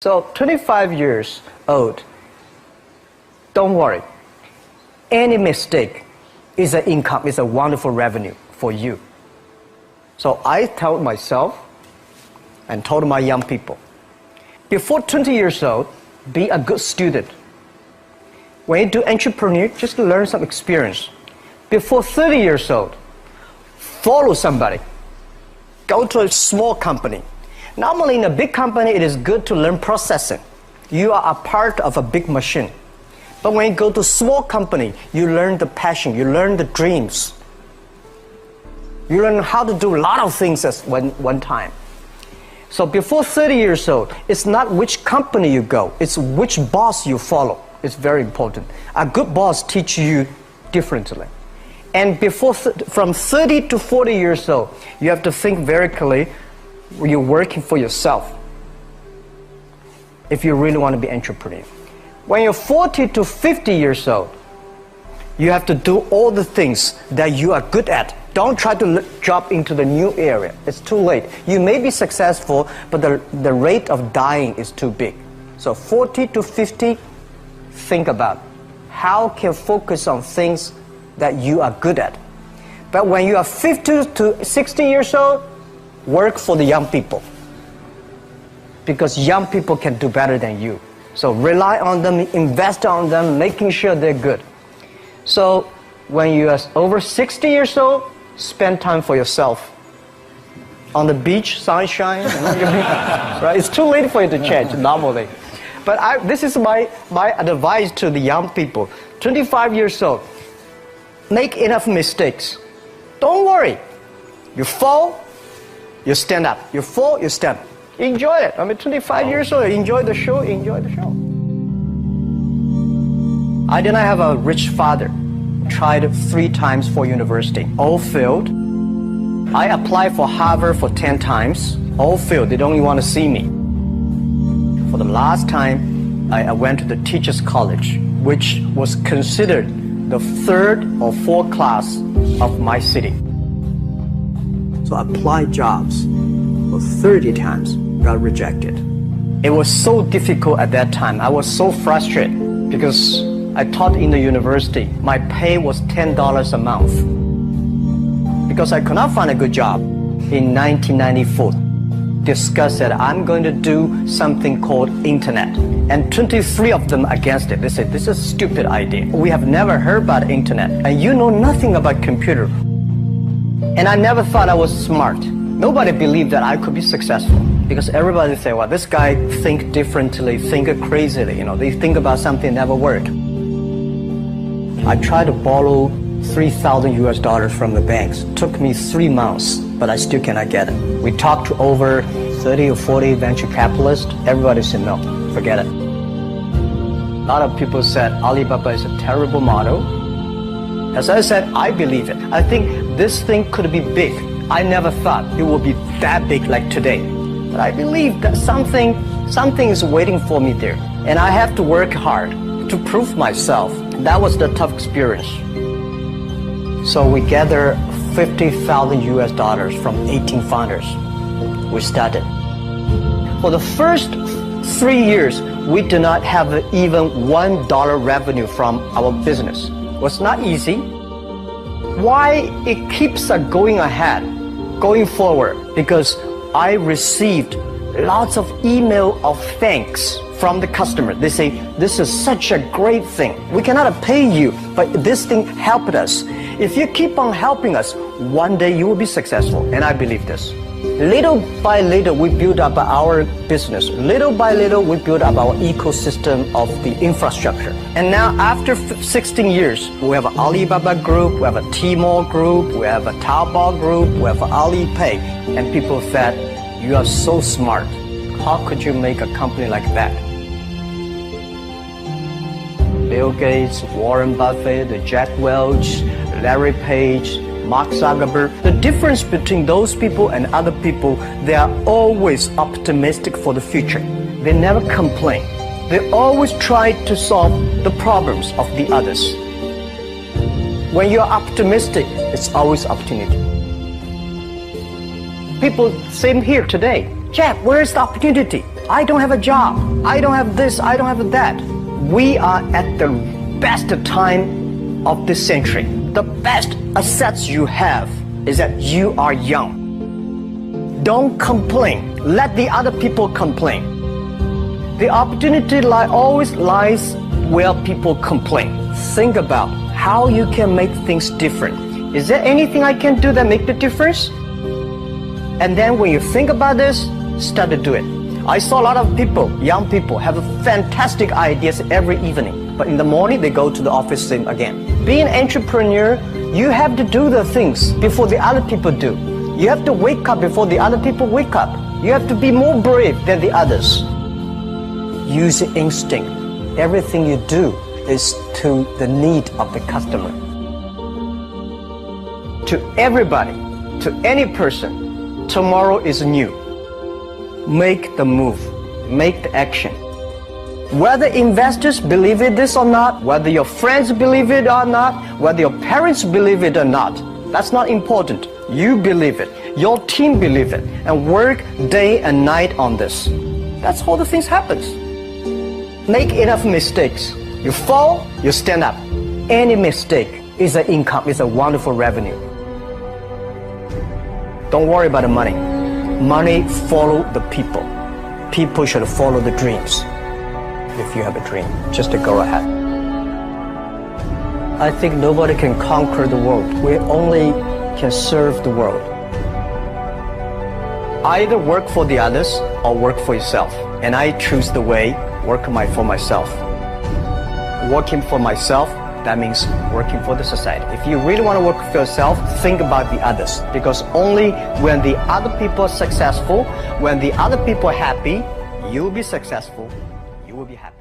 So 25 years old, don't worry. Any mistake is an income, is a wonderful revenue for you. So I told myself and told my young people, before 20 years old, be a good student. When you do entrepreneur, just learn some experience. Before 30 years old, follow somebody. Go to a small company. Normally in a big company, it is good to learn processing. You are a part of a big machine. But when you go to a small company, you learn the passion, you learn the dreams. You learn how to do a lot of things at one time. So before 30 years old, it's not which company you go, it's which boss you follow. It's very important. A good boss teaches you differently. And from 30 to 40 years old, you have to think very clearly, you're working for yourself if you really want to be an entrepreneur. When you're 40 to 50 years old, you have to do all the things that you are good at. Don't try to jump into the new area. It's too late. You may be successful, but the rate of dying is too big. So 40 to 50, think about how can you focus on things that you are good at. But when you are 50 to 60 years old, work for the young people, because young people can do better than you. So rely on them, invest on them, making sure they're good. So when you are over 60 years old, spend time for yourself. On the beach, sunshine, right? It's too late for you to change normally. But this is my advice to the young people. 25 years old, make enough mistakes. Don't worry. You fall, you stand up. You fall, you stand up. Enjoy it. I mean, 25 years old, enjoy the show, enjoy the show. I did not have a rich father. Tried 3 times for university. All failed. I applied for Harvard for 10 times. All failed. They don't even want to see me. For the last time, I went to the Teachers College, which was considered the 3rd or 4th class of my city. So I applied jobs for 30 times, got rejected. It was so difficult at that time. I was so frustrated because I taught in the university. My pay was $10 a month. Because I could not find a good job in 1994. Discussed that I'm going to do something called internet. And 23 of them against it. They said, this is a stupid idea. We have never heard about internet. And you know nothing about computer. And I never thought I was smart. Nobody believed that I could be successful. Because everybody say, well, this guy think differently, think crazily. You know, they think about something never work. I tried to borrow $3,000 from the banks. Took me 3 months, but I still cannot get it. We talked to over 30 or 40 venture capitalists. Everybody said, no, forget it. A lot of people said Alibaba is a terrible model. As I said, I believe it. I think this thing could be big. I never thought it would be that big like today. But I believe that something is waiting for me there. And I have to work hard to prove myself. That was the tough experience. So we gathered $50,000 from 18 founders. We started. For the first 3 years, we did not have even $1 revenue from our business. It was not easy. Why it keeps going ahead, going forward? Because I received lots of email of thanks from the customer. They say, this is such a great thing. We cannot pay you, but this thing helped us. If you keep on helping us, one day you will be successful. And I believe this. Little by little, we build up our business. Little by little, we build up our ecosystem of the infrastructure. And now, after 16 years, we have an Alibaba group, we have a Tmall group, we have a Taobao group, we have Alipay. And people said, you are so smart. How could you make a company like that? Bill Gates, Warren Buffett, Jack Welch, Larry Page, Mark Zuckerberg. The difference between those people and other people, they are always optimistic for the future. They never complain. They always try to solve the problems of the others. When you're optimistic, it's always opportunity. People, same here today. Jack, where is the opportunity? I don't have a job. I don't have this. I don't have that. We are at the best time of this century. The best assets you have is that you are young. Don't complain. Let the other people complain. The opportunity always lies where people complain. Think about how you can make things different. Is there anything I can do that make the difference? And then when you think about this, start to do it. I saw a lot of people, young people, have fantastic ideas every evening. But in the morning, they go to the office same again. Being an entrepreneur, you have to do the things before the other people do. You have to wake up before the other people wake up. You have to be more brave than the others. Use instinct. Everything you do is to the need of the customer. To everybody, to any person, tomorrow is new. Make the move. Make the action. Whether investors believe in this or not, whether your friends believe it or not, whether your parents believe it or not, that's not important. You believe it. Your team believe it. And work day and night on this. That's how the things happens. Make enough mistakes. You fall, you stand up. Any mistake is an income, is a wonderful revenue. Don't worry about the money. Money follow the people. People should follow the dreams. If you have a dream, just to go ahead. I think nobody can conquer the world. We only can serve the world. Either work for the others or work for yourself. And I choose the way, work for myself. Working for myself, that means working for the society. If you really want to work for yourself, think about the others. Because only when the other people are successful, when the other people are happy, you will be successful, you will be happy.